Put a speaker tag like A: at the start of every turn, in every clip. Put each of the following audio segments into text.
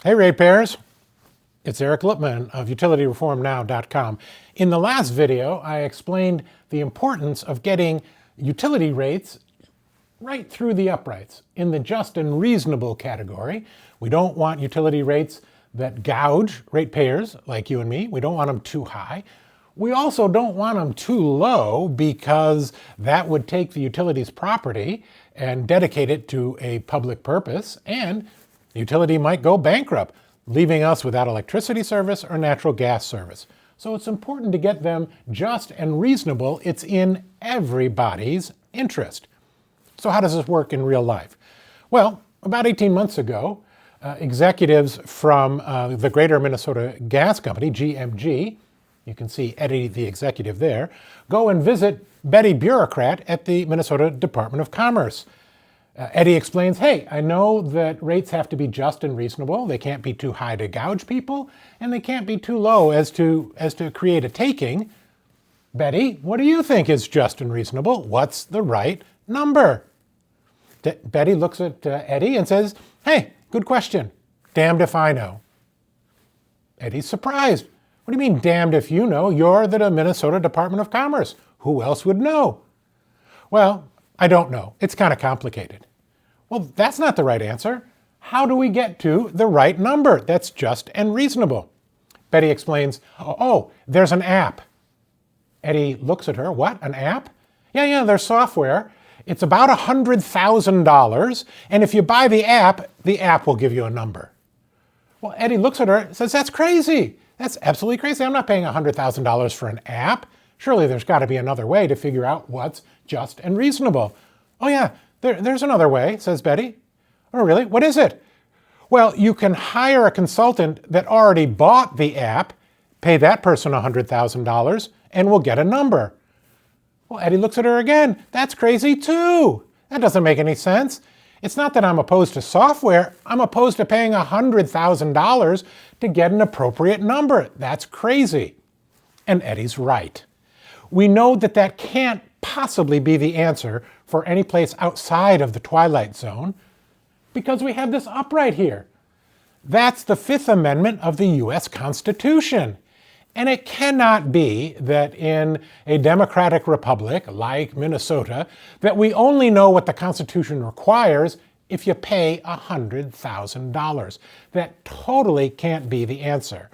A: Hey ratepayers, it's Eric Lippman of UtilityReformNow.com. In the last video, I explained the importance of getting utility rates right through the uprights in the just and reasonable category. We don't want utility rates that gouge ratepayers like you and me. We don't want them too high. We also don't want them too low because that would take the utility's property and dedicate it to a public purpose, and the utility might go bankrupt, leaving us without electricity service or natural gas service. So it's important to get them just and reasonable. It's in everybody's interest. So how does this work in real life? Well, about 18 months ago, executives from the Greater Minnesota Gas Company, GMG, you can see Eddie, the executive there, go and visit Betty, bureaucrat at the Minnesota Department of Commerce. Eddie explains, hey, I know that rates have to be just and reasonable. They can't be too high to gouge people, and they can't be too low as to create a taking. Betty, what do you think is just and reasonable? What's the right number? Betty looks at Eddie and says, hey, good question. Damned if I know. Eddie's surprised. What do you mean, damned if you know? You're the Minnesota Department of Commerce. Who else would know? Well, I don't know. It's kind of complicated. Well, that's not the right answer. How do we get to the right number that's just and reasonable? Betty explains, oh, there's an app. Eddie looks at her. What, an app? Yeah, there's software. It's about $100,000, and if you buy the app will give you a number. Well, Eddie looks at her and says, that's crazy. That's absolutely crazy. I'm not paying $100,000 for an app. Surely there's got to be another way to figure out what's just and reasonable. Oh yeah, there's another way, says Betty. Oh really? What is it? Well, you can hire a consultant that already bought the app, pay that person $100,000, and we'll get a number. Well, Eddie looks at her again. That's crazy too. That doesn't make any sense. It's not that I'm opposed to software. I'm opposed to paying $100,000 to get an appropriate number. That's crazy. And Eddie's right. We know that that can't possibly be the answer for any place outside of the twilight zone because we have this upright here. That's the Fifth Amendment of the U.S. Constitution. And it cannot be that in a democratic republic like Minnesota that we only know what the Constitution requires if you pay $100,000. That totally can't be the answer.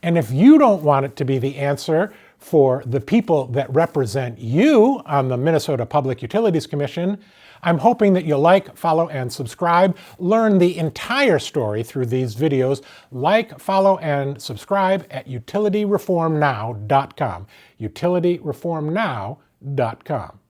A: And if you don't want it to be the answer for the people that represent you on the Minnesota Public Utilities Commission, I'm hoping that you'll like, follow, and subscribe. Learn the entire story through these videos. Like, follow, and subscribe at UtilityReformNow.com. UtilityReformNow.com.